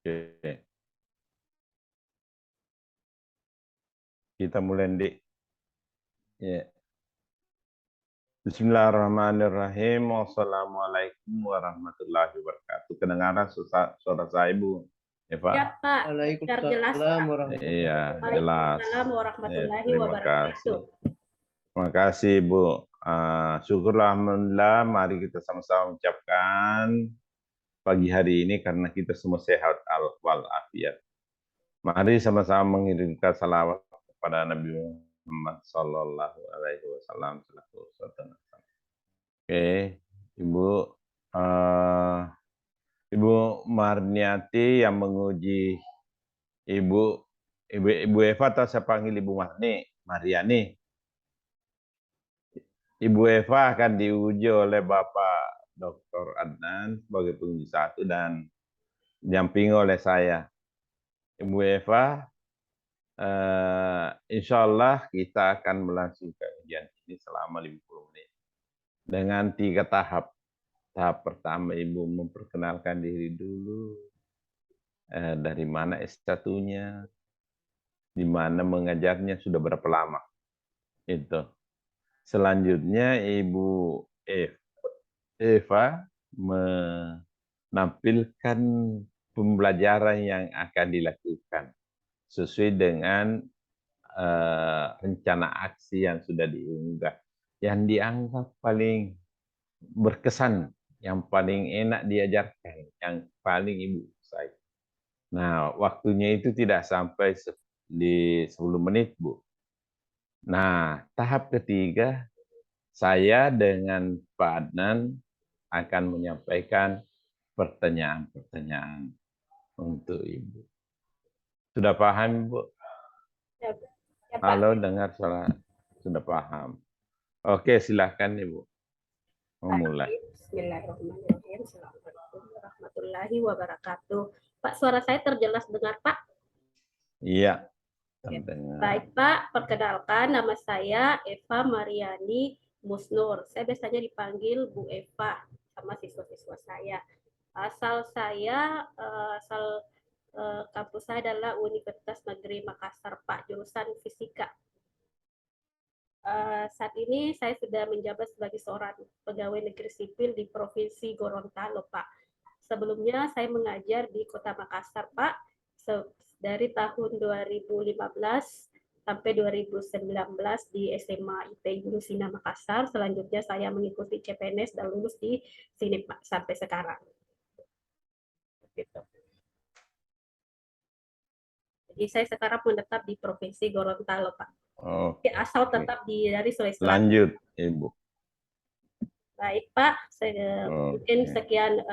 Oke. Kita mulai, Dik. Ya. Bismillahirrahmanirrahim. Wassalamualaikum warahmatullahi wabarakatuh. Kedengaran suara saya, Bu Ya, Eva? Pak. Dengar jelas, Waalaikumsalam Pak. warahmatullahi Iya, jelas. Waalaikumsalam warahmatullahi Terima wabarakatuh. kasih. Terima kasih, Bu. Syukurlah, alhamdulillah. Mari kita sama-sama ucapkan pagi hari ini karena kita semua sehat walafiat. Mari sama-sama mengirimkan salawat kepada Nabi Muhammad Sallallahu Alaihi Wasallam. Oke, Ibu, eh, Ibu Marniati yang menguji Ibu, Ibu Eva atau saya panggil Ibu Mariani. Ibu Eva akan diuji oleh Bapak Dr. Adnan sebagai penguji satu dan didampingi oleh saya. Ibu Eva, insya Allah kita akan melangsungkan ujian ini selama 50 menit dengan 3 tahap. Tahap pertama, Ibu memperkenalkan diri dulu. Dari mana S1-nya, di mana mengajarnya sudah berapa lama. Itu. Selanjutnya Ibu Eva menampilkan pembelajaran yang akan dilakukan sesuai dengan rencana aksi yang sudah diunggah, yang dianggap paling berkesan, yang paling enak diajarkan, yang paling Ibu saya. Nah, waktunya itu tidak sampai di 10 menit, Bu. Nah, tahap ketiga, saya dengan Pak Adnan akan menyampaikan pertanyaan-pertanyaan untuk Ibu. Sudah paham, Bu? Ya, ya, Pak. Halo, dengar suara. Sudah paham. Oke, silakan Ibu. Memulai. Bismillahirrahmanirrahim. Assalamualaikum warahmatullahi wabarakatuh. Pak, suara saya terjelas dengar, Pak? Iya, Oke. terdengar. Baik, Pak. Perkenalkan, nama saya Eva Mariani Musnur. Saya biasanya dipanggil Bu Eva sama siswa-siswa saya. Asal kampus saya adalah Universitas Negeri Makassar, Pak, jurusan Fisika. Saat ini saya sudah menjabat sebagai seorang pegawai negeri sipil di Provinsi Gorontalo, Pak. Sebelumnya saya mengajar di Kota Makassar, Pak, dari tahun 2015 sampai 2019 di SMA IT Yunusina Makassar. Selanjutnya saya mengikuti CPNS dan lulus di sini, Pak, sampai sekarang. Gitu. Jadi saya sekarang menetap di Provinsi Gorontalo, Pak. Oke. Asal tetap dari Sulawesi Selatan. Lanjut, Ibu. Baik, Pak. Mungkin sekian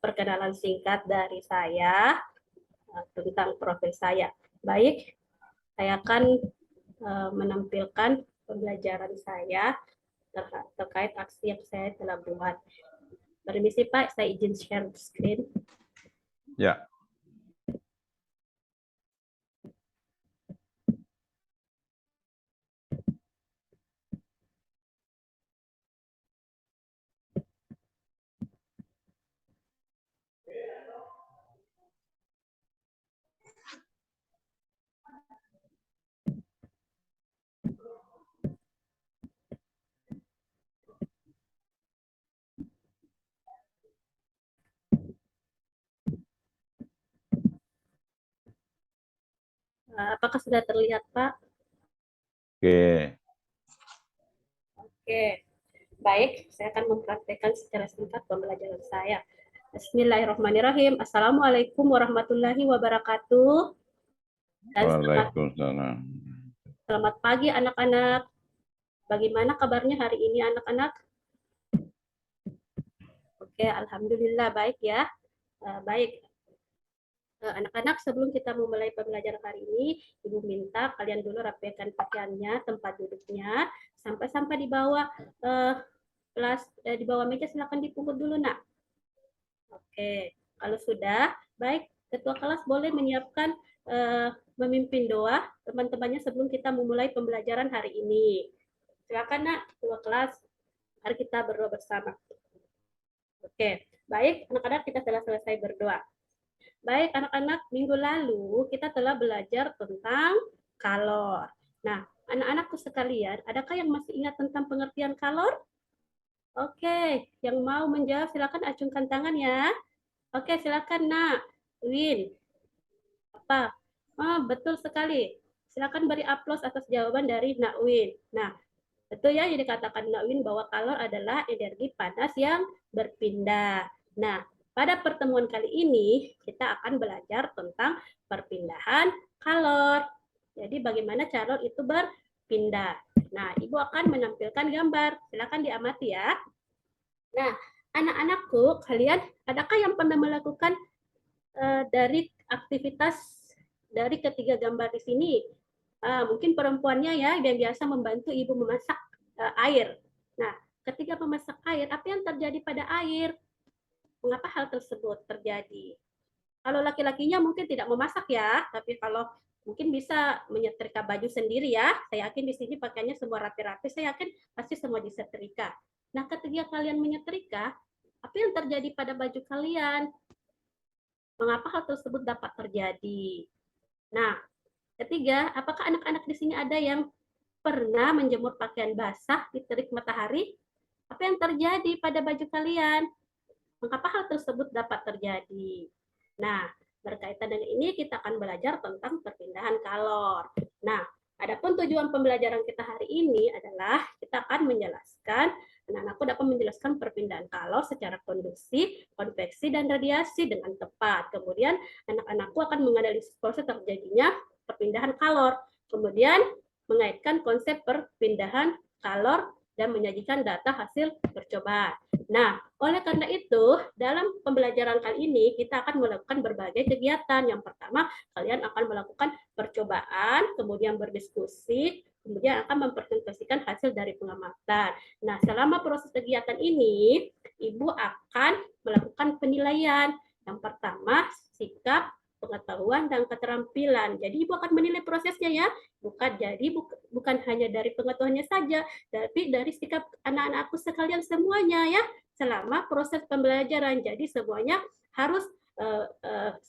perkenalan singkat dari saya tentang profil saya. Baik, saya akan menampilkan pembelajaran saya terkait aksi yang saya telah buat. Permisi, Pak, saya izin share screen. Ya. Apakah sudah terlihat, Pak? Oke. Oke. Baik, saya akan mempraktekkan secara singkat pembelajaran saya. Bismillahirrahmanirrahim. Assalamualaikum warahmatullahi wabarakatuh. Dan Waalaikumsalam. selamat pagi anak-anak. Bagaimana kabarnya hari ini anak-anak? Oke, alhamdulillah baik ya. Baik. Anak-anak, sebelum kita memulai pembelajaran hari ini, Ibu minta kalian dulu rapikan pakaiannya, tempat duduknya, sampai di bawah di bawah meja silakan dipungut dulu, Nak. Oke, kalau sudah, baik, ketua kelas boleh menyiapkan memimpin doa teman-temannya sebelum kita memulai pembelajaran hari ini. Silakan, Nak, ketua kelas. Mari kita berdoa bersama. Oke, baik, anak-anak, kita telah selesai berdoa. Baik, anak-anak, minggu lalu kita telah belajar tentang kalor. Nah, anak-anakku sekalian, adakah yang masih ingat tentang pengertian kalor? Oke, yang mau menjawab silakan acungkan tangan ya. Oke, silakan Nak. Win, apa? Oh, betul sekali. Silakan beri aplaus atas jawaban dari Nak Win. Nah, betul ya, yang dikatakan Nak Win bahwa kalor adalah energi panas yang berpindah. Nah, pada pertemuan kali ini kita akan belajar tentang perpindahan kalor. Jadi bagaimana kalor itu berpindah. Nah, Ibu akan menampilkan gambar. Silakan diamati ya. Nah, anak-anakku, kalian adakah yang pernah melakukan dari aktivitas dari ketiga gambar di sini? Mungkin perempuannya ya yang biasa membantu ibu memasak air. Nah, ketika memasak air, apa yang terjadi pada air? Mengapa hal tersebut terjadi? Kalau laki-lakinya mungkin tidak memasak ya, tapi kalau mungkin bisa menyetrika baju sendiri ya. Saya yakin di sini pakainya semua rapi-rapi, saya yakin pasti semua disetrika. Nah, ketika kalian menyetrika, apa yang terjadi pada baju kalian? Mengapa hal tersebut dapat terjadi? Nah, ketiga, apakah anak-anak di sini ada yang pernah menjemur pakaian basah di terik matahari? Apa yang terjadi pada baju kalian? Mengapa hal tersebut dapat terjadi? Nah, berkaitan dengan ini kita akan belajar tentang perpindahan kalor. Nah, adapun tujuan pembelajaran kita hari ini adalah kita akan menjelaskan, anak-anakku dapat menjelaskan perpindahan kalor secara konduksi, konveksi, dan radiasi dengan tepat. Kemudian anak-anakku akan menganalisis proses terjadinya perpindahan kalor. Kemudian mengaitkan konsep perpindahan kalor dan menyajikan data hasil percobaan. Nah, oleh karena itu, dalam pembelajaran kali ini kita akan melakukan berbagai kegiatan. Yang pertama, kalian akan melakukan percobaan, kemudian berdiskusi, kemudian akan mempresentasikan hasil dari pengamatan. Nah, selama proses kegiatan ini, Ibu akan melakukan penilaian. Yang pertama, sikap, pengetahuan, dan keterampilan. Jadi Ibu akan menilai prosesnya ya, bukan hanya dari pengetahuannya saja, tapi dari sikap anak-anakku sekalian semuanya ya, selama proses pembelajaran. Jadi semuanya harus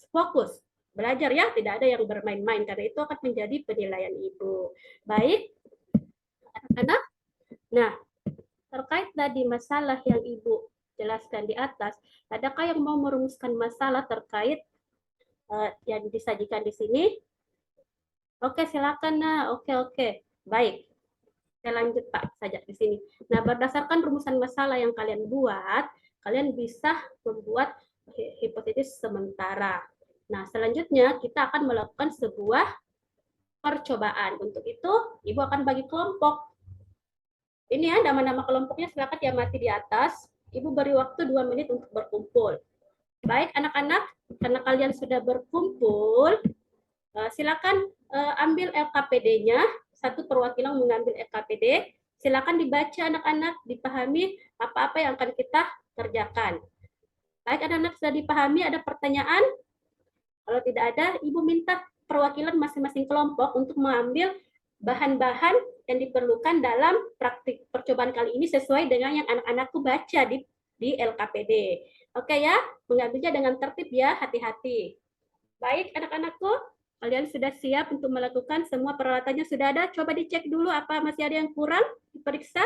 fokus belajar ya, tidak ada yang bermain-main karena itu akan menjadi penilaian Ibu. Baik, anak-anak. Nah, terkait tadi masalah yang Ibu jelaskan di atas, adakah yang mau merumuskan masalah terkait yang disajikan di sini? Oke, silakan. Nah, oke. Baik. Saya lanjut Pak saja di sini. Nah, berdasarkan rumusan masalah yang kalian buat, kalian bisa membuat hipotesis sementara. Nah, selanjutnya kita akan melakukan sebuah percobaan. Untuk itu, Ibu akan bagi kelompok. Ini ya, nama-nama kelompoknya silakan diamati di atas. Ibu beri waktu 2 menit untuk berkumpul. Baik, anak-anak, karena kalian sudah berkumpul, silakan ambil LKPD-nya. Satu perwakilan mengambil LKPD. Silakan dibaca anak-anak, dipahami apa-apa yang akan kita kerjakan. Baik, anak-anak sudah dipahami, ada pertanyaan? Kalau tidak ada, Ibu minta perwakilan masing-masing kelompok untuk mengambil bahan-bahan yang diperlukan dalam praktik percobaan kali ini sesuai dengan yang anak-anakku baca di LKPD. Oke ya, mengambilnya dengan tertib ya, hati-hati. Baik, anak-anakku, kalian sudah siap untuk melakukan semua peralatannya sudah ada? Coba dicek dulu apa masih ada yang kurang, diperiksa.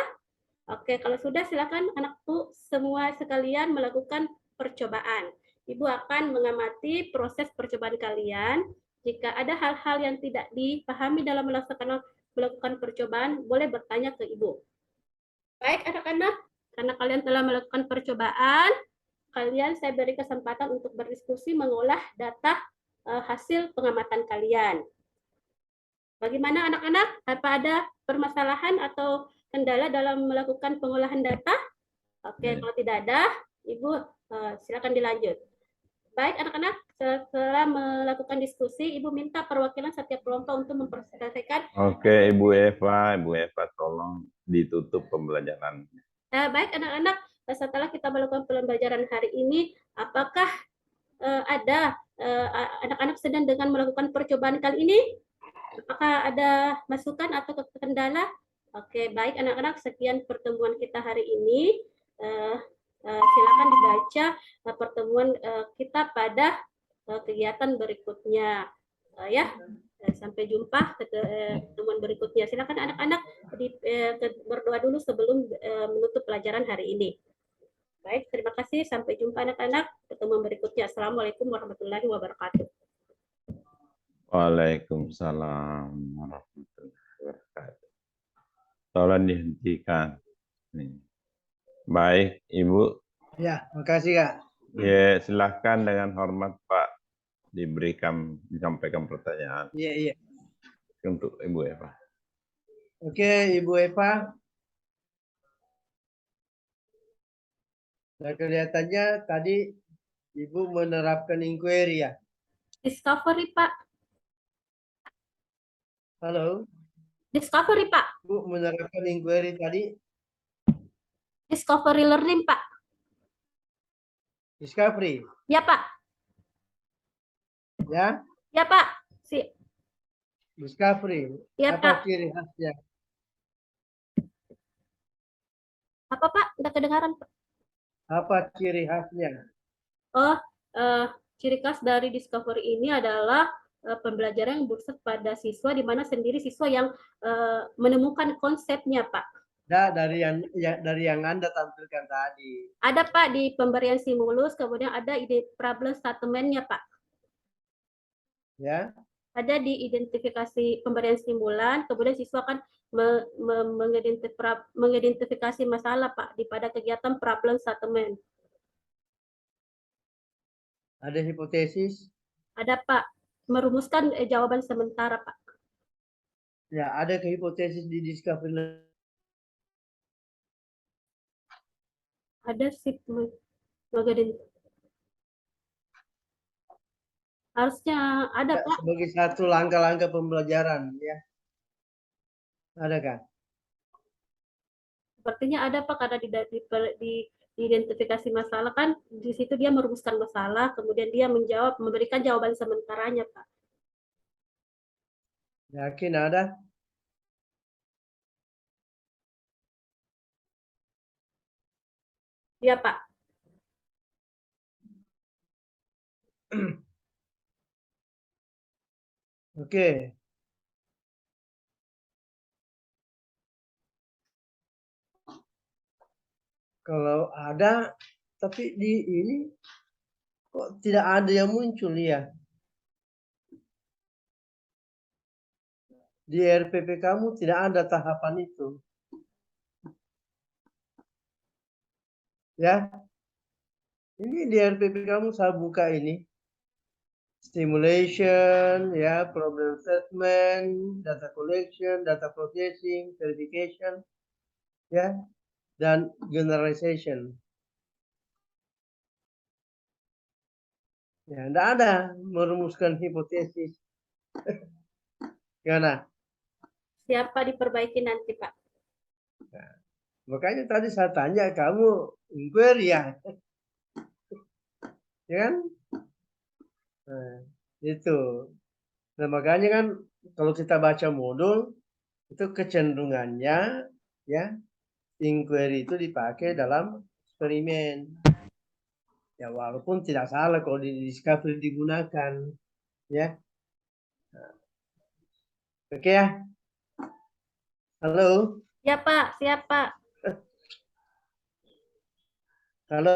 Oke, kalau sudah silakan anakku semua sekalian melakukan percobaan. Ibu akan mengamati proses percobaan kalian. Jika ada hal-hal yang tidak dipahami dalam melakukan percobaan, boleh bertanya ke Ibu. Baik, anak-anak, karena kalian telah melakukan percobaan, kalian saya beri kesempatan untuk berdiskusi mengolah data hasil pengamatan kalian. Bagaimana anak-anak? Apa ada permasalahan atau kendala dalam melakukan pengolahan data? Oke, kalau tidak ada, Ibu silakan dilanjut. Baik, anak-anak, setelah melakukan diskusi, Ibu minta perwakilan setiap kelompok untuk mempresentasikan. Oke, Ibu Eva, tolong ditutup pembelajaran. Baik, anak-anak, setelah kita melakukan pembelajaran hari ini, apakah ada anak-anak sedang dengan melakukan percobaan kali ini? Apakah ada masukan atau kendala? Oke, baik anak-anak, sekian pertemuan kita hari ini. Silakan dibaca pertemuan kita pada kegiatan berikutnya. Ya, sampai jumpa pertemuan berikutnya. Silakan anak-anak berdoa dulu sebelum menutup pelajaran hari ini. Baik, terima kasih. Sampai jumpa anak-anak. Pertemuan berikutnya. Assalamualaikum warahmatullahi wabarakatuh. Waalaikumsalam warahmatullahi wabarakatuh. Tolong dihentikan. Baik, Ibu. Ya, makasih Kak. Ya, silahkan dengan hormat Pak disampaikan pertanyaan. Iya. Untuk Ibu Eva. Oke, Ibu Eva. Nah, kelihatannya tadi Ibu menerapkan inquiry ya. Discovery, Pak. Halo. Discovery, Pak. Ibu menerapkan inquiry tadi. Discovery learning, Pak. Discovery. Ya, Pak. Ya. Ya, Pak. Discovery. Ya, Apa Pak. ciri khasnya? Apa, Pak? Udah kedengaran, Pak? Apa ciri khasnya? Oh, ciri khas dari discovery ini adalah pembelajaran yang berpusat pada siswa, di mana sendiri siswa yang menemukan konsepnya, Pak. Dari yang Anda tampilkan tadi. Ada, Pak, di pemberian stimulus, kemudian ada ide problem statement-nya, Pak. Ya. Ada di identifikasi pemberian stimulan, kemudian siswa akan mengidentifikasi masalah, Pak, di pada kegiatan problem statement. Ada hipotesis? Ada, Pak. Merumuskan jawaban sementara, Pak. Ya, ada ke hipotesis di discovery. Ada sih, harusnya ada, Ya, Pak. sebagai satu langkah-langkah pembelajaran, ya. Ada kan? Sepertinya ada, Pak, karena di identifikasi masalah kan di situ dia merumuskan masalah, kemudian dia memberikan jawaban sementaranya, Pak. Yakin ada? Iya, Pak. Oke. Kalau ada, tapi di ini kok tidak ada yang muncul ya? Di RPP kamu tidak ada tahapan itu. Ya. Ini di RPP kamu saya buka ini. Stimulation, ya, problem statement, data collection, data processing, verification, ya, dan generalization. Ya, tidak ada merumuskan hipotesis. Gimana? Siapa diperbaiki nanti, Pak? Nah, makanya tadi saya tanya kamu inquiry ya, ya kan? Nah, itu. Nah, makanya kan kalau kita baca modul itu kecenderungannya ya inquiry itu dipakai dalam eksperimen. Ya walaupun tidak salah kalau di discovery digunakan, ya. Nah, oke ya. Halo. Ya, Pak. Siapa? Halo.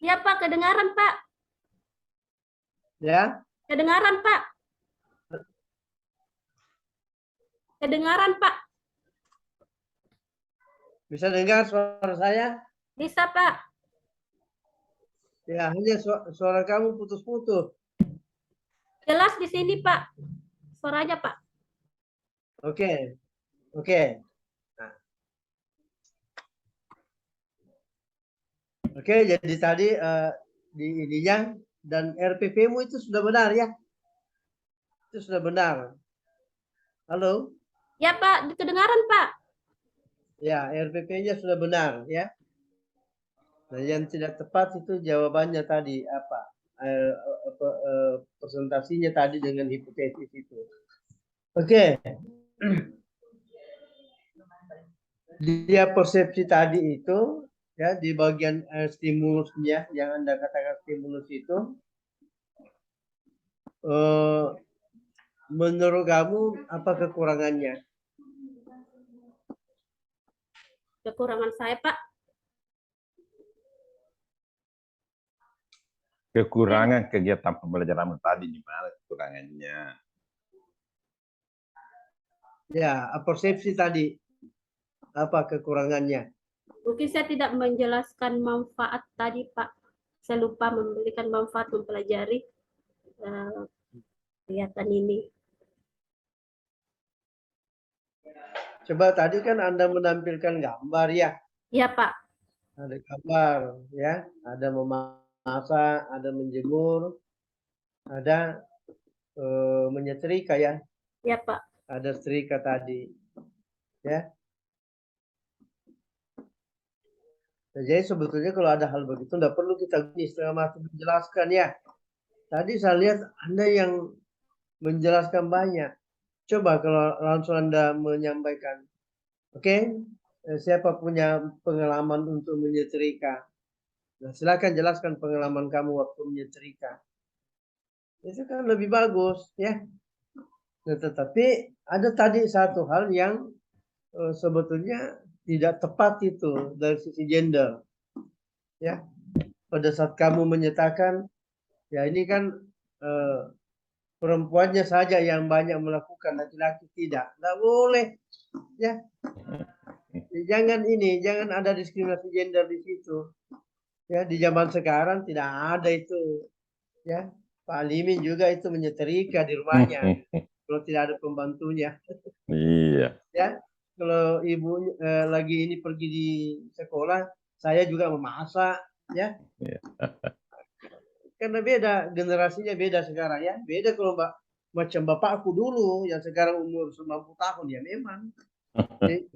Ya, Pak. Kedengaran, Pak. Ya. Kedengaran, Pak. Kedengaran, Pak. Bisa dengar suara saya? Bisa, Pak. Ya, hanya suara kamu putus-putus. Jelas di sini, Pak. Suaranya, Pak. Oke. Oke. Nah. Oke, jadi tadi di ininya dan RPP-mu itu sudah benar ya? Itu sudah benar. Halo? Ya, Pak. Kedengaran, Pak. Ya, RPP-nya sudah benar ya. Nah, yang tidak tepat itu jawabannya tadi apa? Presentasinya tadi dengan hipotesis itu. Oke. Dia persepsi tadi itu ya di bagian stimulusnya yang Anda katakan stimulus itu menurut kamu apa kekurangannya? Kekurangan saya, Pak, Kekurangan kegiatan pembelajaran tadi di mana kekurangannya? Ya, persepsi tadi apa kekurangannya? mungkin saya tidak menjelaskan manfaat tadi, Pak. Saya lupa memberikan manfaat mempelajari kegiatan ini. Coba tadi kan Anda menampilkan gambar ya. Iya, Pak. Ada gambar ya, ada memasak, ada menjemur, ada menyetrika ya. Iya, Pak. Ada setrika tadi. Ya. Nah, jadi sebetulnya kalau ada hal begitu tidak perlu kita gini setengah mati menjelaskan ya. Tadi saya lihat Anda yang menjelaskan banyak. Coba kalau langsung Anda menyampaikan. Oke, siapa punya pengalaman untuk menyetrika? Nah, silakan jelaskan pengalaman kamu waktu menyetrika. Itu kan lebih bagus ya. Nah, tetapi ada tadi satu hal yang sebetulnya tidak tepat itu dari sisi gender. Ya, pada saat kamu menyatakan ya ini kan perempuannya saja yang banyak melakukan, laki-laki tidak. Tidak boleh. Ya. Jangan ada diskriminasi gender di situ. Ya, di zaman sekarang tidak ada itu. Ya, Pak Alimin juga itu menyetrika di rumahnya. Kalau tidak ada pembantunya. Iya. Ya, kalau ibu lagi ini pergi di sekolah, saya juga memasak. Ya. Iya. Karena beda, generasinya beda sekarang ya. Beda kalau macam bapakku dulu yang sekarang umur 90 tahun ya memang.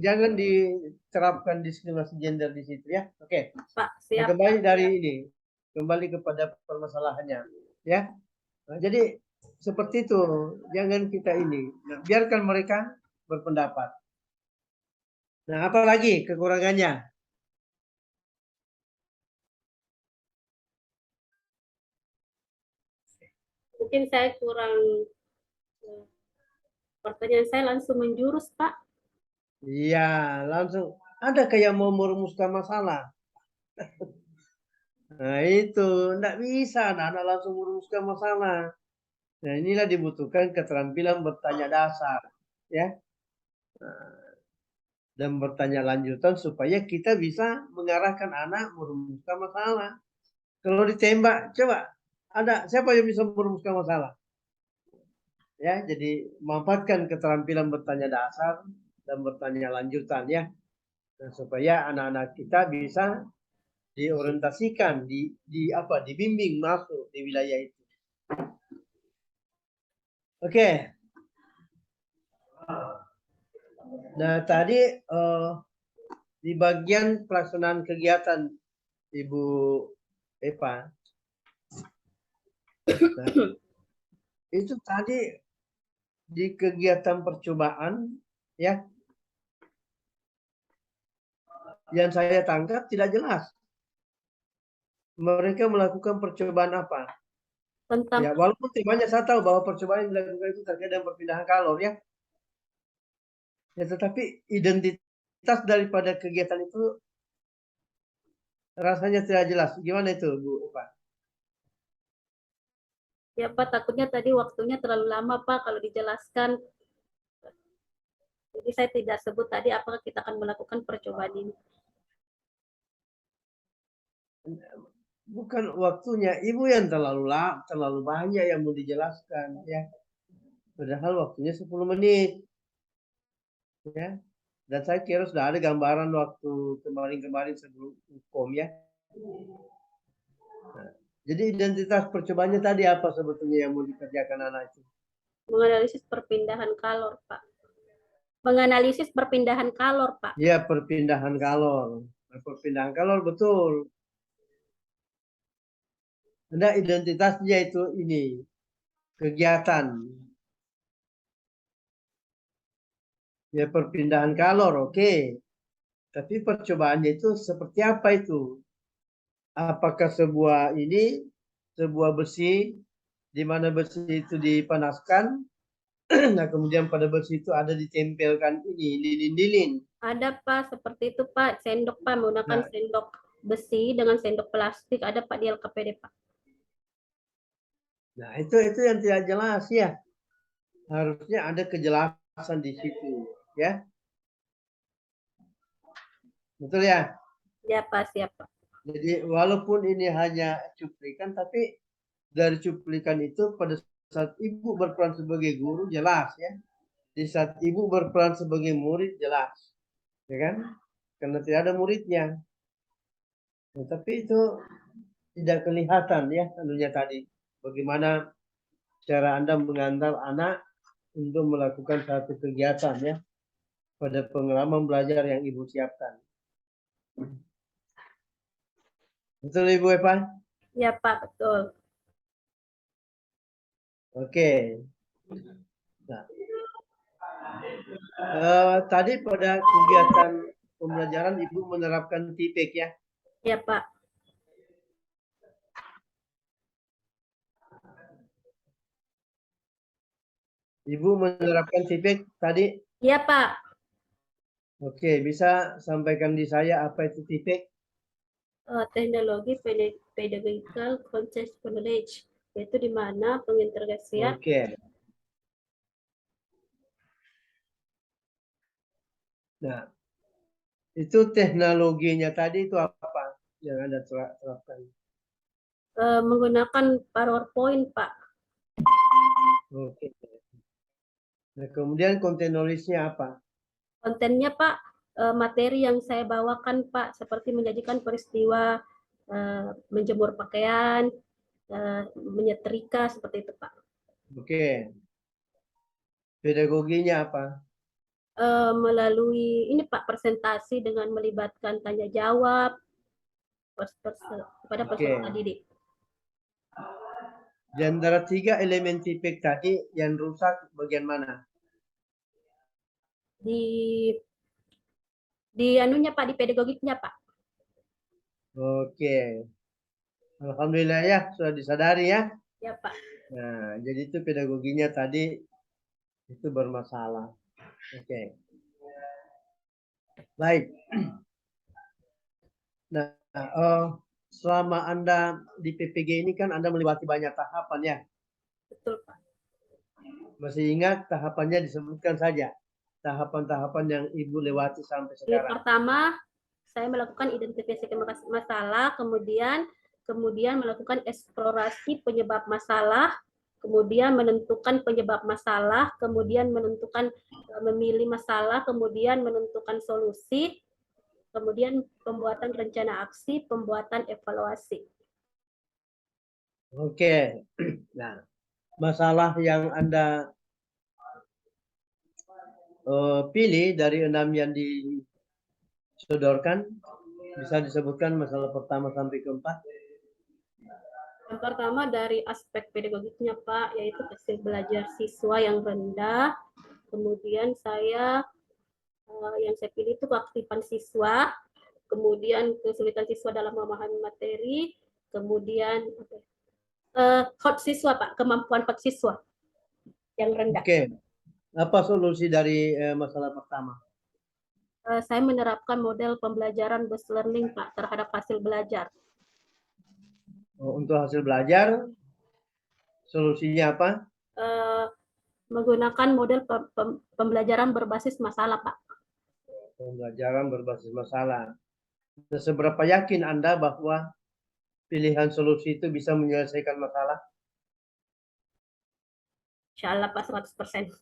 Jangan diterapkan diskriminasi gender di situ ya. Oke. Pak, siap. Kembali dari ini. Kembali kepada permasalahannya. Ya. Nah, jadi seperti itu. Jangan kita ini. Nah, biarkan mereka berpendapat. Nah, apa lagi kekurangannya? Mungkin saya kurang, pertanyaan saya langsung menjurus, Pak. Iya, langsung. Ada kayak mau merumuskan masalah. Nah, itu. Tidak bisa anak-anak langsung merumuskan masalah. Nah, inilah dibutuhkan keterampilan bertanya dasar. Ya. Dan bertanya lanjutan supaya kita bisa mengarahkan anak merumuskan masalah. Kalau ditembak, coba ada siapa yang bisa merumuskan masalah? Ya, jadi manfaatkan keterampilan bertanya dasar dan bertanya lanjutan ya. Nah, supaya anak-anak kita bisa diorientasikan, dibimbing masuk di wilayah itu. Oke. Nah, tadi di bagian pelaksanaan kegiatan Ibu Eva. Nah, itu tadi di kegiatan percobaan ya yang saya tangkap tidak jelas mereka melakukan percobaan apa. Tentang Ya, walaupun temanya saya tahu bahwa percobaan yang dilakukan itu terkait dengan perpindahan kalor ya. Ya, tetapi identitas daripada kegiatan itu rasanya tidak jelas. Gimana itu, Bu Eva? ya, Pak, takutnya tadi waktunya terlalu lama, Pak, kalau dijelaskan. Jadi saya tidak sebut tadi apakah kita akan melakukan percobaan ini. Bukan waktunya, Ibu yang terlalu banyak yang mau dijelaskan ya. Padahal waktunya 10 menit. Ya. Dan saya kira sudah ada gambaran waktu kemarin sebelum hukum ya. Nah, jadi identitas percobaannya tadi apa sebetulnya yang mau dikerjakan anak itu? Menganalisis perpindahan kalor, Pak. Menganalisis perpindahan kalor, Pak. Ya, perpindahan kalor. Nah, perpindahan kalor betul. Ada identitasnya itu ini. Kegiatan. Ya, perpindahan kalor, oke. Tapi percobaannya itu seperti apa itu? Apakah sebuah besi di mana besi itu dipanaskan. Nah, kemudian pada besi itu ada ditempelkan ini lilin-lilin. Ada Pak, seperti itu Pak. Sendok Pak, menggunakan Nah. sendok besi dengan sendok plastik. Ada Pak di LKPD Pak. Nah, itu yang tidak jelas ya. Harusnya ada kejelasan di situ, ya. Betul ya? Ya Pak, siap Pak. Jadi walaupun ini hanya cuplikan, tapi dari cuplikan itu pada saat ibu berperan sebagai guru jelas ya. Di saat ibu berperan sebagai murid jelas, ya kan? Karena tidak ada muridnya. Nah, tapi itu tidak kelihatan ya anunya tadi. Bagaimana cara Anda mengantar anak untuk melakukan satu kegiatan ya pada pengalaman belajar yang ibu siapkan. Betul Ibu Eva? Ya Pak, betul. Oke. Nah, tadi pada kegiatan pembelajaran Ibu menerapkan TPEK ya? Ya Pak. Ibu menerapkan TPEK tadi? Ya Pak. Oke, bisa sampaikan di saya apa itu TPEK? Teknologi Pedagogical Contextual Knowledge, yaitu di mana pengintegrasian. Oke. Nah, itu teknologinya tadi itu apa yang Anda terapkan? Menggunakan PowerPoint Pak. Oke. Nah, kemudian konten knowledge-nya apa? Kontennya Pak, materi yang saya bawakan Pak, seperti menyajikan peristiwa menjemur pakaian, menyetrika, seperti itu Pak. Oke. Pedagoginya apa? Melalui ini Pak, presentasi dengan melibatkan tanya jawab kepada peserta didik. Di antara 3 elemen TPEK tadi yang rusak bagian mana? Di anunya Pak, di pedagogiknya Pak. Oke. Alhamdulillah ya sudah disadari ya. Ya Pak. Nah, jadi itu pedagoginya tadi itu bermasalah. Oke. Baik. Nah, selama Anda di PPG ini kan Anda melewati banyak tahapan ya. Betul Pak. Masih ingat tahapannya disebutkan saja. Tahapan-tahapan yang Ibu lewati sampai sekarang. Pertama, saya melakukan identifikasi masalah, kemudian melakukan eksplorasi penyebab masalah, kemudian menentukan penyebab masalah, kemudian menentukan memilih masalah, kemudian menentukan solusi, kemudian pembuatan rencana aksi, pembuatan evaluasi. Oke. Nah, masalah yang Anda pilih dari 6 yang disodorkan, bisa disebutkan masalah pertama sampai keempat? Yang pertama dari aspek pedagogiknya Pak, yaitu hasil belajar siswa yang rendah. Kemudian yang saya pilih itu keaktifan siswa, kemudian kesulitan siswa dalam memahami materi, kemudian hot siswa Pak, kemampuan hot siswa yang rendah. Oke. Apa solusi dari masalah pertama? Saya menerapkan model pembelajaran based learning Pak terhadap hasil belajar. Untuk hasil belajar, solusinya apa? Menggunakan model pembelajaran berbasis masalah Pak. Pembelajaran berbasis masalah. Nah, seberapa yakin Anda bahwa pilihan solusi itu bisa menyelesaikan masalah? Insya Allah Pak 100%.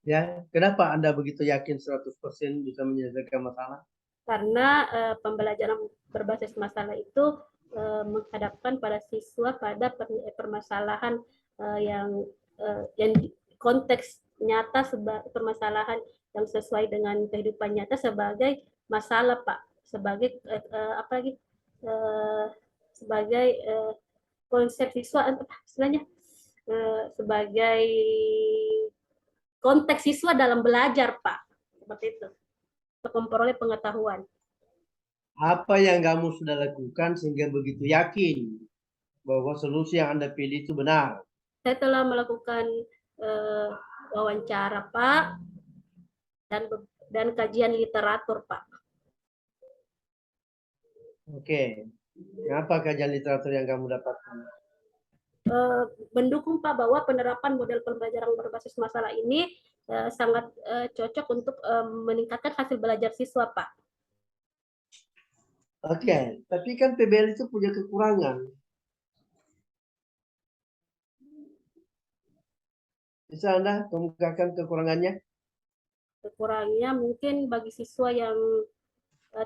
Ya, kenapa Anda begitu yakin 100% bisa menyelesaikan masalah? Karena pembelajaran berbasis masalah itu menghadapkan para siswa pada permasalahan yang konteks nyata, permasalahan yang sesuai dengan kehidupan nyata sebagai masalah Pak, sebagai sebagai konsep siswa istilahnya sebagai konteks siswa dalam belajar Pak, seperti itu, untuk memperoleh pengetahuan. Apa yang kamu sudah lakukan sehingga begitu yakin bahwa solusi yang Anda pilih itu benar. Saya telah melakukan wawancara, Pak, dan kajian literatur, Pak. Oke. Apa kajian literatur yang kamu dapatkan? Mendukung, Pak, bahwa penerapan model pembelajaran berbasis masalah ini sangat cocok untuk meningkatkan hasil belajar siswa, Pak. Oke, tapi kan PBL itu punya kekurangan. Bisa Anda kemukakan kekurangannya? Kekurangannya mungkin bagi siswa yang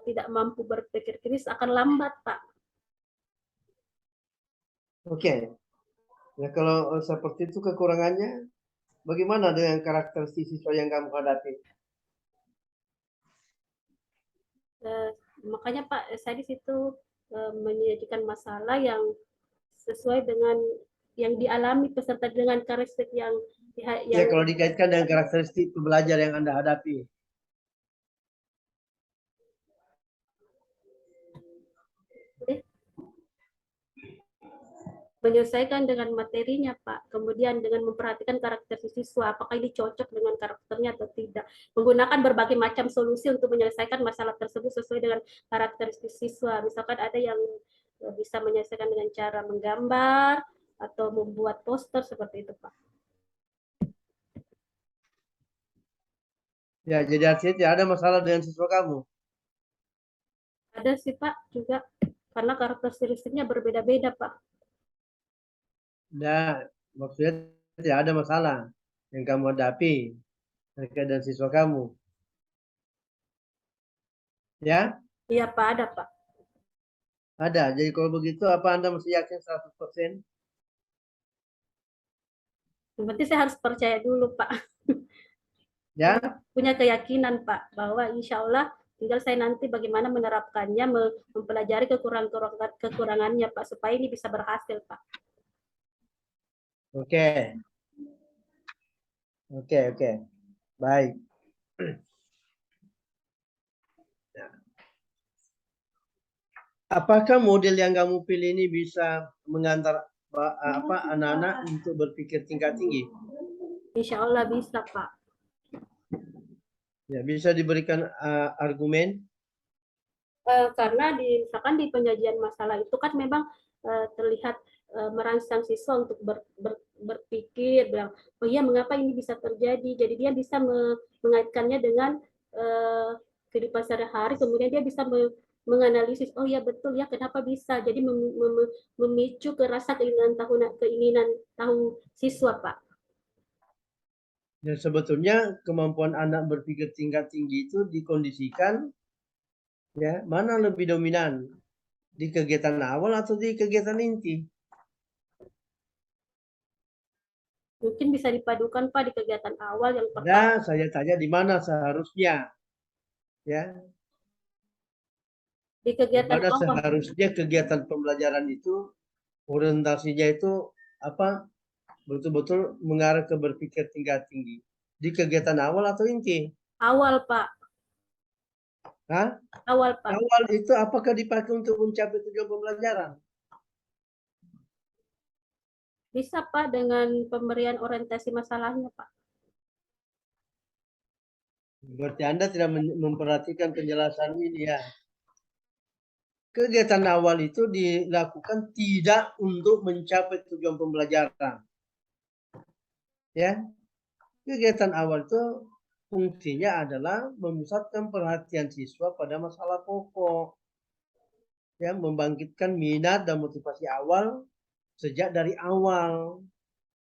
tidak mampu berpikir kritis akan lambat, Pak. Oke. Nah, kalau seperti itu kekurangannya, bagaimana dengan karakteristik siswa yang kamu hadapi? Makanya Pak, saya di situ menyajikan masalah yang sesuai dengan yang dialami peserta dengan karakteristik yang Ya, kalau dikaitkan dengan karakteristik pembelajar yang Anda hadapi. menyelesaikan dengan materinya, Pak. Kemudian dengan memperhatikan karakter siswa, apakah ini cocok dengan karakternya atau tidak. Menggunakan berbagai macam solusi untuk menyelesaikan masalah tersebut sesuai dengan karakteristik siswa. Misalkan ada yang bisa menyelesaikan dengan cara menggambar atau membuat poster seperti itu, Pak. Ya, jadi artinya tidak ada masalah dengan siswa kamu. Ada sih, Pak, juga karena karakteristiknya berbeda-beda, Pak. Nah, maksudnya tidak ada masalah yang kamu hadapi terkait dengan siswa kamu. Ya? Iya, Pak, ada, Pak. Ada. Jadi kalau begitu, apa Anda mesti yakin 100%? Yang penting saya harus percaya dulu, Pak. Ya? Punya keyakinan, Pak, bahwa insya Allah tinggal saya nanti bagaimana menerapkannya, mempelajari kekurangannya, Pak, supaya ini bisa berhasil, Pak. Oke. Oke. Baik. Apakah model yang kamu pilih ini bisa mengantar anak-anak untuk berpikir tingkat tinggi? Insya Allah bisa, Pak. Ya, bisa diberikan argumen? Karena misalkan di penyajian masalah itu kan memang terlihat merangsang siswa untuk berpikir, bilang, oh iya mengapa ini bisa terjadi. Jadi dia bisa mengaitkannya dengan kehidupan sehari-hari, kemudian dia bisa menganalisis, oh ya betul ya kenapa bisa. Jadi memicu ke rasa keinginan tahu siswa, Pak. Dan sebetulnya kemampuan anak berpikir tingkat tinggi itu dikondisikan, ya, mana lebih dominan, di kegiatan awal atau di kegiatan inti? Mungkin bisa dipadukan, Pak, di kegiatan awal yang pertama. Nah, saya tanya di mana seharusnya, ya? Di kegiatan awal. Seharusnya kegiatan pembelajaran itu orientasinya itu apa? Betul-betul mengarah ke berpikir tingkat tinggi. Di kegiatan awal atau inti? Awal, Pak. Hah? Awal, Pak. Awal itu apakah dipakai untuk mencapai tujuan pembelajaran? Bisa, Pak, dengan pemberian orientasi masalahnya, Pak. Berarti Anda tidak memperhatikan penjelasan ini, ya. Kegiatan awal itu dilakukan tidak untuk mencapai tujuan pembelajaran. Ya. Kegiatan awal itu fungsinya adalah memusatkan perhatian siswa pada masalah pokok. Ya, membangkitkan minat dan motivasi awal sejak dari awal.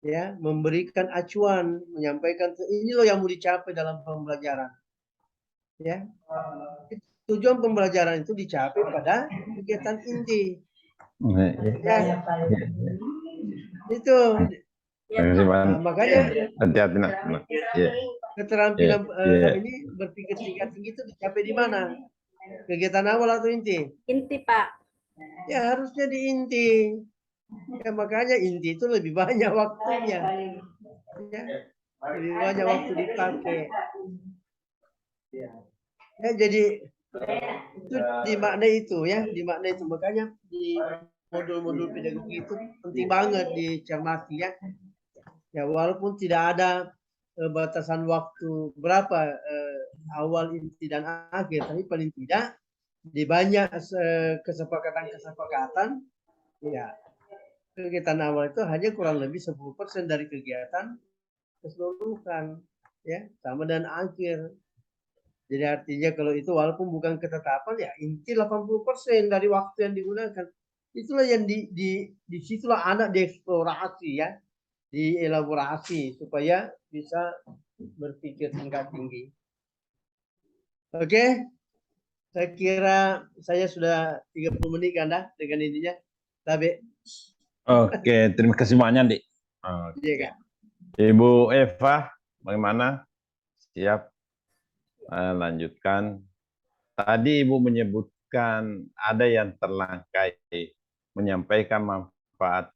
Ya, memberikan acuan, menyampaikan ini loh yang mau dicapai dalam pembelajaran. Ya. Tujuan pembelajaran itu dicapai pada kegiatan inti. Ya. Itu. Nah, makanya hati-hati nak. keterampilan ini berpikir tingkat tinggi itu dicapai di mana? Kegiatan awal atau inti? Inti, Pak. Ya harusnya di inti. Ya makanya inti itu lebih banyak waktunya. Ya, lebih banyak waktu dipakai. Ya jadi itu dimaknai itu, ya, dimaknai itu. Makanya di modul-modul pedagogi itu penting banget dicermati ya. Ya walaupun tidak ada batasan waktu berapa awal, inti dan akhir, tapi paling tidak di banyak kesepakatan ya kegiatan awal itu hanya kurang lebih 10% dari kegiatan keseluruhan ya, sama dan akhir. Jadi artinya kalau itu walaupun bukan ketetapan ya inti 80% dari waktu yang digunakan. Itulah yang disitulah anak dieksplorasi ya, dielaborasi supaya bisa berpikir tingkat tinggi. Oke, saya kira saya sudah 30 menit kan dah dengan ininya. Tapi Oke, terima kasih banyak, Dik. iya kan. Ibu Eva, bagaimana? Siap lanjutkan. Tadi Ibu menyebutkan ada yang terlangkai menyampaikan manfaat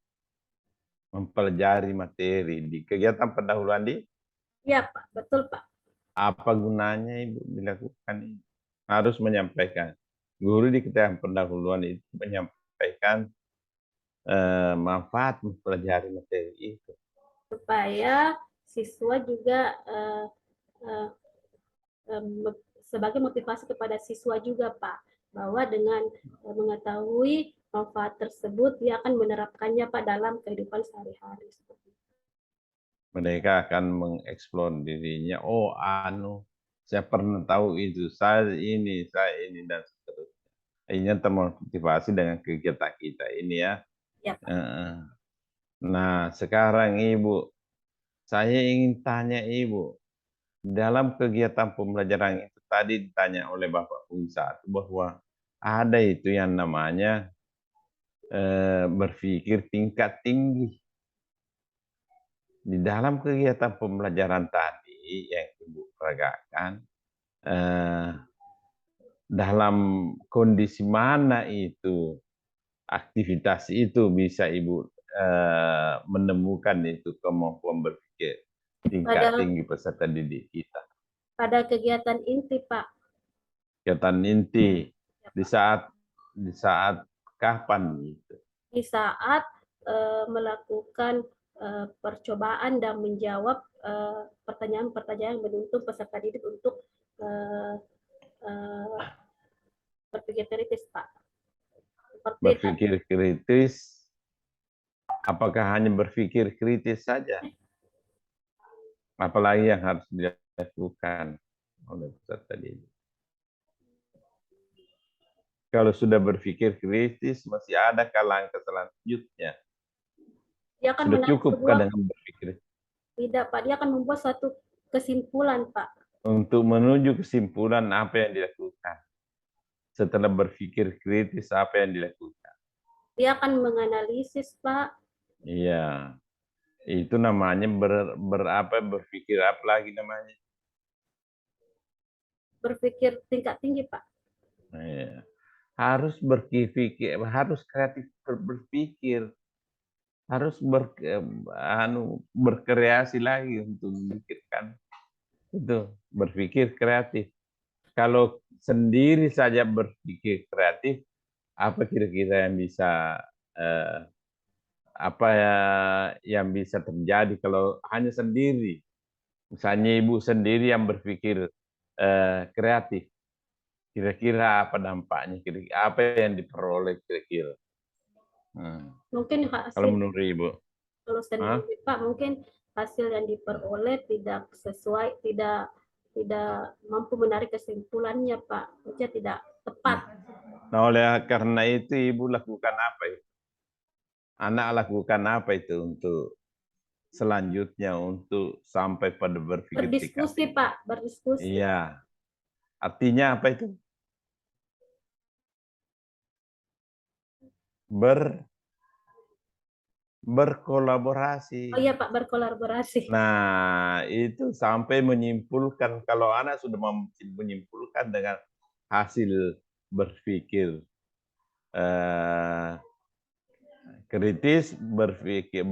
mempelajari materi di kegiatan pendahuluan di Iya, Pak. Betul, Pak. apa gunanya Ibu dilakukan ini? Harus menyampaikan. Guru di kegiatan pendahuluan itu menyampaikan manfaat mempelajari materi itu. Supaya siswa juga sebagai motivasi kepada siswa juga, Pak, bahwa dengan mengetahui manfaat tersebut dia akan menerapkannya, Pak, dalam kehidupan sehari-hari. Mereka akan mengeksplor dirinya. Oh, saya pernah tahu itu, saya ini, dan seterusnya. Ini termotivasi dengan kegiatan kita ini ya. Ya, Pak. Nah, sekarang Ibu, saya ingin tanya Ibu, dalam kegiatan pembelajaran itu tadi ditanya oleh Bapak Pusat bahwa ada itu yang namanya berpikir tingkat tinggi. Di dalam kegiatan pembelajaran tadi yang Ibu peragakan, dalam kondisi mana itu aktivitas itu bisa Ibu menemukan itu kemampuan berpikir tingkat tinggi peserta didik kita. Pada kegiatan inti, Pak. Kegiatan inti di saat kapan itu? Di saat melakukan percobaan dan menjawab pertanyaan-pertanyaan yang menuntut peserta didik untuk berpikir kritis, Pak. Berpikir kritis, apakah hanya berpikir kritis saja? Apalagi yang harus dilakukan oleh peserta didik? Kalau sudah berpikir kritis, masih ada langkah selanjutnya? Dia akan sudah cukup dengan berpikir? Tidak, Pak. Dia akan membuat suatu kesimpulan, Pak. Untuk menuju kesimpulan apa yang dilakukan? Setelah berpikir kritis, apa yang dilakukan? Dia akan menganalisis, Pak. Iya. Itu namanya berpikir apa lagi namanya? Berpikir tingkat tinggi, Pak. Iya. Harus berpikir, harus kreatif berpikir, harus berkreasi lagi untuk memikirkan itu, berpikir kreatif. Kalau sendiri saja berpikir kreatif, apa kira-kira yang bisa yang bisa terjadi kalau hanya sendiri? Misalnya Ibu sendiri yang berpikir kreatif, kira-kira apa dampaknya? Kira-kira apa yang diperoleh kira-kira? Mungkin Kalau menurut Ibu? Kalau sendiri, Pak, mungkin hasil yang diperoleh tidak sesuai, tidak mampu menarik kesimpulannya, Pak. Maksudnya tidak tepat. Nah, oleh karena itu Ibu lakukan apa itu? Anak lakukan apa itu untuk selanjutnya untuk sampai pada berpikir berdiskusi, Pak, berdiskusi. Iya. Artinya apa itu? Berkolaborasi. Oh iya, Pak, berkolaborasi. Nah, itu sampai menyimpulkan, kalau anak sudah menyimpulkan dengan hasil berpikir kritis, berpikir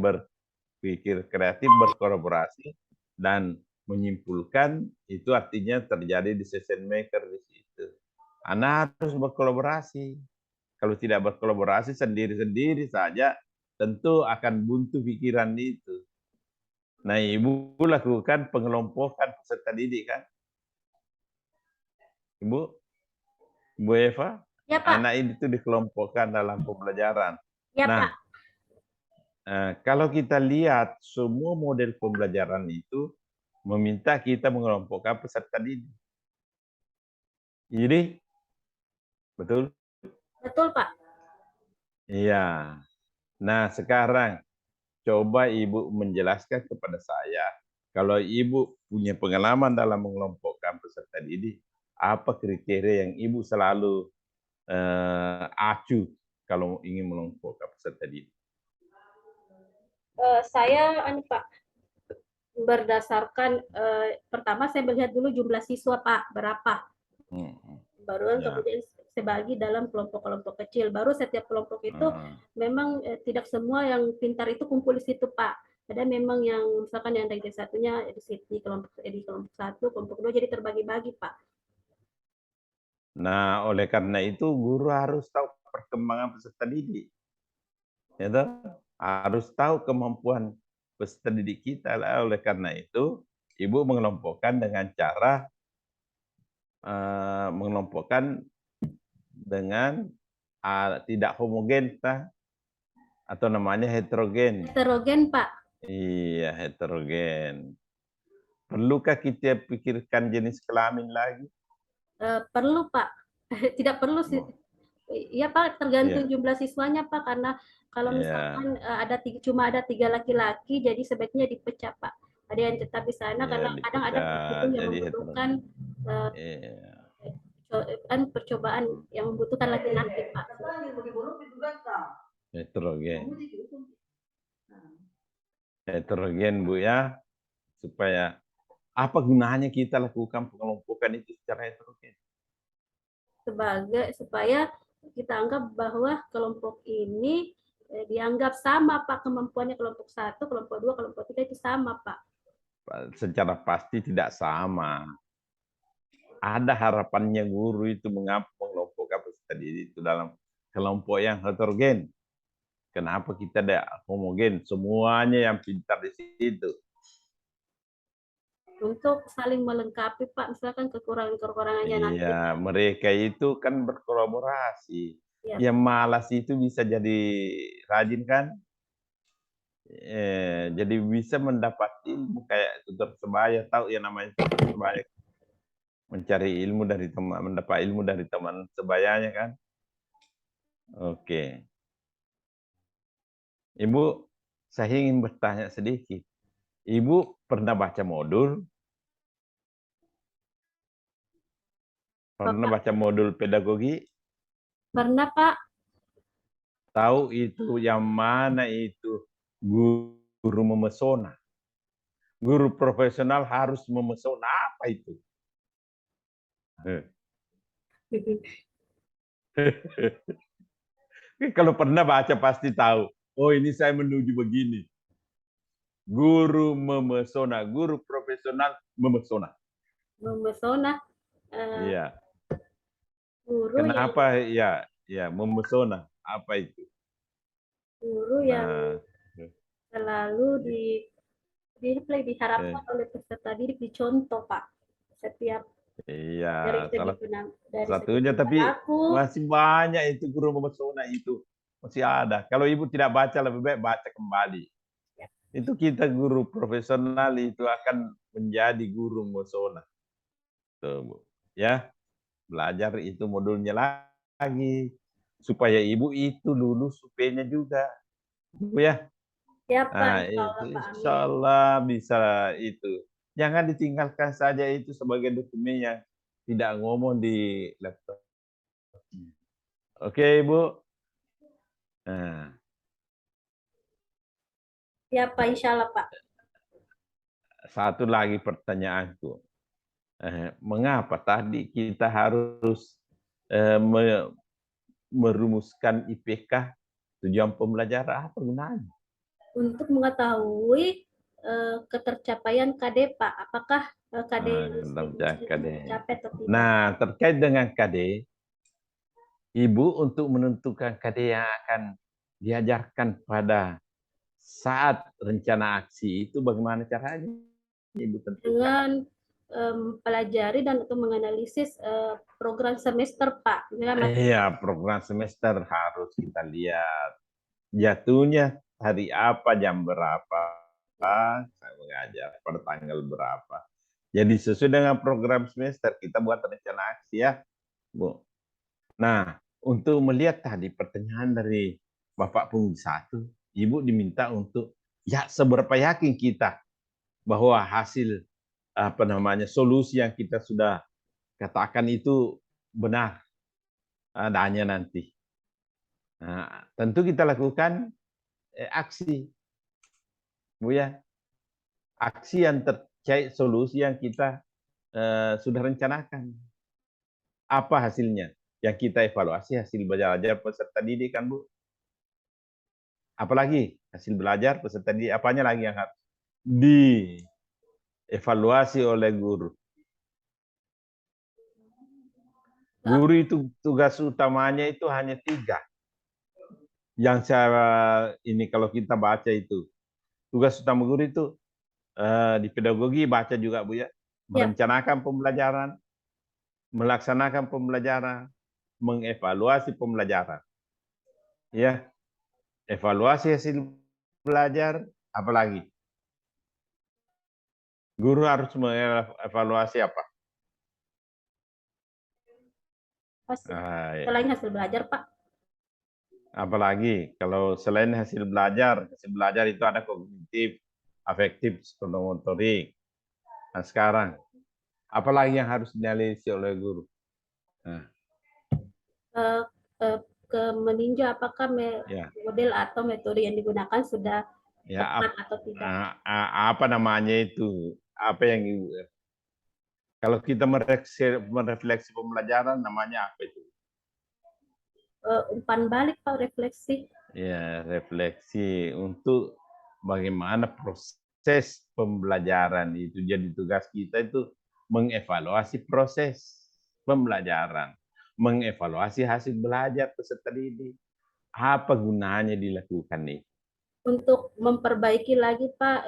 kreatif, berkolaborasi, dan menyimpulkan, itu artinya terjadi decision maker di situ. Anak harus berkolaborasi. Kalau tidak berkolaborasi sendiri-sendiri saja, tentu akan buntu pikiran itu. Nah, Ibu lakukan pengelompokan peserta didik kan? Ibu Eva, Ya, Pak. anak ini itu dikelompokkan dalam pembelajaran. Ya, Nah, Pak. kalau kita lihat semua model pembelajaran itu meminta kita mengelompokkan peserta didik. Jadi, betul? Betul, Pak. Iya. Nah, sekarang coba Ibu menjelaskan kepada saya, kalau Ibu punya pengalaman dalam mengelompokkan peserta didik, apa kriteria yang Ibu selalu acu kalau ingin mengelompokkan peserta didik? Saya, Pak, berdasarkan pertama saya melihat dulu jumlah siswa, Pak, berapa. Baru Ya. kemudian saya bagi dalam kelompok-kelompok kecil. Baru setiap kelompok itu memang tidak semua yang pintar itu kumpul di situ, Pak. Ada memang yang misalkan yang ranking satunya di kelompok 1, kelompok 2 jadi terbagi-bagi, Pak. Nah, oleh karena itu guru harus tahu perkembangan peserta didik. Ya toh? Harus tahu kemampuan peserta didik kita lah. Oleh karena itu, Ibu mengelompokkan dengan cara mengelompokkan dengan tidak homogen atau namanya heterogen. Heterogen, Pak. Iya, heterogen. Perlukah kita pikirkan jenis kelamin lagi? Perlu, Pak. Tidak perlu sih. Iya, Pak, tergantung jumlah siswanya, Pak, karena kalau misalkan cuma ada 3 laki-laki, jadi sebaiknya dipecah, Pak. Ada yang tetap di sana karena kadang ada pendukung yang membutuhkan percobaan yang membutuhkan laki-laki, Pak. Heterogen. Heterogen, Bu ya. Supaya apa gunanya kita lakukan pengelompokan itu secara heterogen? Supaya kita anggap bahwa kelompok ini dianggap sama, Pak, kemampuannya kelompok 1, kelompok 2, kelompok 3 itu sama, Pak. Secara pasti tidak sama. Ada harapannya guru itu mengapa mengelompokkan peserta didik itu dalam kelompok yang heterogen. Kenapa kita tidak homogen? Semuanya yang pintar di situ. Untuk saling melengkapi, Pak, misalkan kekurangan-kekurangannya nanti. Iya, mereka itu kan berkolaborasi. Ya. Yang malas itu bisa jadi rajin kan? Jadi bisa mendapat ilmu kayak tutor sebaya, tahu ya namanya tutor sebaya, mencari ilmu dari teman, mendapat ilmu dari teman sebayanya kan. Oke, Ibu, saya ingin bertanya sedikit. Ibu pernah baca modul? Pernah baca modul pedagogi? Pernah, Pak. Tahu itu yang mana itu guru memesona? Guru profesional harus memesona, apa itu? Kalau pernah baca pasti tahu. Oh, ini saya menuju begini. Guru memesona, guru profesional memesona. Memesona. Iya. Guru Kenapa ya memesona? Apa itu? Guru yang selalu diharapkan oleh peserta didik dicontoh, Pak. Setiap iya, salah dari satunya, tapi masih banyak itu guru memesona itu. Masih ada. Kalau Ibu tidak baca, lebih baik baca kembali. Ya. Itu kita guru profesional itu akan menjadi guru memesona. Tuh, Bu. Ya, belajar itu modulnya lagi. Supaya Ibu itu lulus UP-nya juga. Bu ya. Ya, Pak. Nah, itu insya Allah bisa itu. Jangan ditinggalkan saja itu sebagai dokumen yang tidak ngomong di laptop. Oke, Ibu. Nah. Ya, Pak, insya Allah, Pak. Satu lagi pertanyaanku. Mengapa tadi kita harus merumuskan IPK tujuan pembelajaran? Apa gunanya? Untuk mengetahui ketercapaian KD, Pak. Apakah KD tercapai atau tidak? tercapai atau tidak? Nah, terkait dengan KD, Ibu untuk menentukan KD yang akan diajarkan pada saat rencana aksi itu bagaimana caranya Ibu tentukan? Dengan pelajari dan untuk menganalisis program semester, Pak. Iya, program semester harus kita lihat. Jatuhnya hari apa, jam berapa, saya mengajar pada tanggal berapa. Jadi sesuai dengan program semester kita buat rencana aksi ya, Bu. Nah, untuk melihat tadi pertanyaan dari Bapak Punggi 1, Ibu diminta untuk ya seberapa yakin kita bahwa hasil solusi yang kita sudah katakan itu benar adanya nanti. Nah, tentu kita lakukan aksi, Bu ya. Aksi yang terkait solusi yang kita sudah rencanakan. Apa hasilnya? Yang kita evaluasi hasil belajar peserta didik kan, Bu? Apalagi hasil belajar peserta didik, apanya lagi yang harus dievaluasi oleh guru? Guru itu tugas utamanya itu hanya 3. Yang saya ini kalau kita baca itu tugas utama guru itu di pedagogi baca juga Bu ya, merencanakan pembelajaran, melaksanakan pembelajaran, mengevaluasi pembelajaran. Ya, evaluasi hasil belajar, apalagi guru harus mengevaluasi apa? Selain hasil belajar, Pak. Apalagi kalau selain hasil belajar itu ada kognitif, afektif, psikomotorik. Nah sekarang, apalagi yang harus dianalisis oleh guru? Nah. Ke meninjau apakah model atau metode yang digunakan sudah tepat atau tidak. Apa namanya itu? Apa yang kalau kita merefleksi pembelajaran namanya apa itu? Umpan balik, Pak, refleksi. Ya, refleksi untuk bagaimana proses pembelajaran itu. Jadi tugas kita itu mengevaluasi proses pembelajaran, mengevaluasi hasil belajar peserta didik. Apa gunanya dilakukan nih? Untuk memperbaiki lagi, Pak.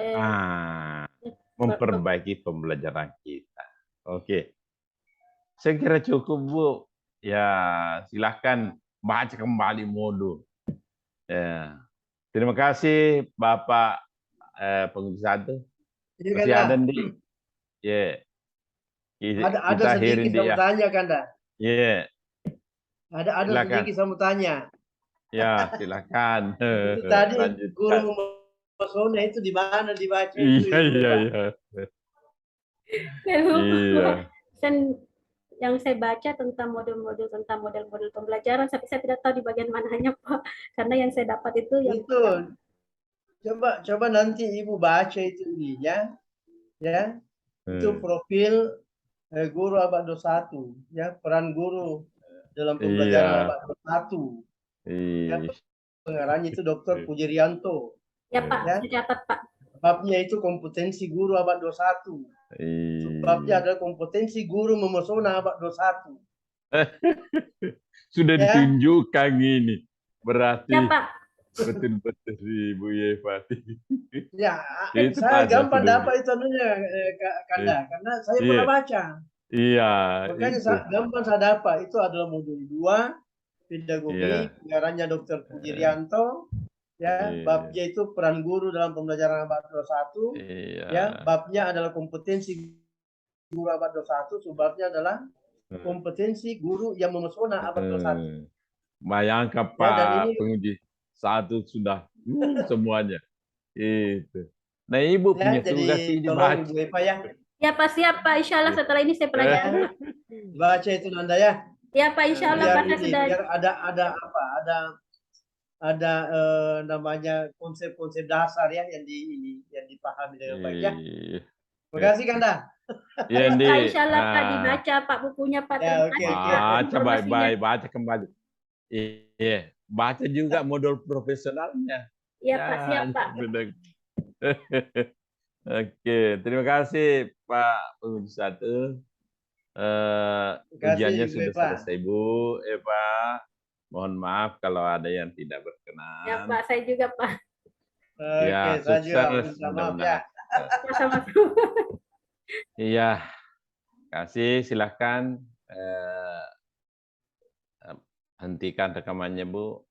Memperbaiki pembelajaran kita. Oke. Saya kira cukup, Bu. Ya, silahkan baca kembali modul. Ya. Terima kasih Bapak Pengurus 1. Masih ada nih. Ya. Ada sedikit saya mau tanya, Kanda. Ya. Ada sedikit saya mau tanya. Ya, silakan. Itu tadi guru memesona itu di mana dibaca itu? Iya. Yang saya baca tentang model-model pembelajaran, tapi saya tidak tahu di bagian mananya, Pak. Karena yang saya dapat itu yang itu. Coba nanti Ibu baca itu ya. Ya. Itu profil guru abad 21, ya, peran guru dalam pembelajaran abad 21. Ya, pengarahnya itu Dr. Pujirianto. Ya, Pak, ya. Saya catat, Pak. Sebabnya itu kompetensi guru abad 21. Sebabnya adalah kompetensi guru memesona abad 21. Sudah ditunjukkan ini. Berarti ya, Pak. Betul Ibu Yeva. Ya, saya gampang dapat itu Kanda, karena saya pernah baca. Iya. Makanya gampang saya dapat itu adalah modul 2 pedagogi, pengarahnya Dr. Pujirianto. Ya, babnya itu peran guru dalam pembelajaran abad 21. Ya, babnya adalah kompetensi guru abad 21, sebabnya adalah kompetensi guru yang memesona abad 21. Bayangkan Pak Penguji 1 sudah semuanya. Itu. Nah, Ibu punya tugas ini baca. Ibu Eva ya. Ya, Pak, siap, Pak. Insya Allah setelah ini saya pelajari. Baca itu Nanda ya. Ya, Pak, insya Allah Pak sudah. Biar ada namanya konsep-konsep dasar ya yang dipahami dengan baik ya. Terima kasih Kanda. Ya, insya Allah Pak dibaca Pak bukunya Pak. Baca baik-baik, baca kembali. Iya, baca juga modul profesionalnya. Iya Pak, siap Pak. Oke, terima kasih Pak Pengurus 1. Ujiannya sudah selesai Bu Eva. Mohon maaf kalau ada yang tidak Ya berkenan. Pak, saya juga Pak. Oke, Ya, saya juga sukses minta maaf ya. mudah-mudahan. Sama-sama. Iya, kasih silahkan hentikan rekamannya Bu.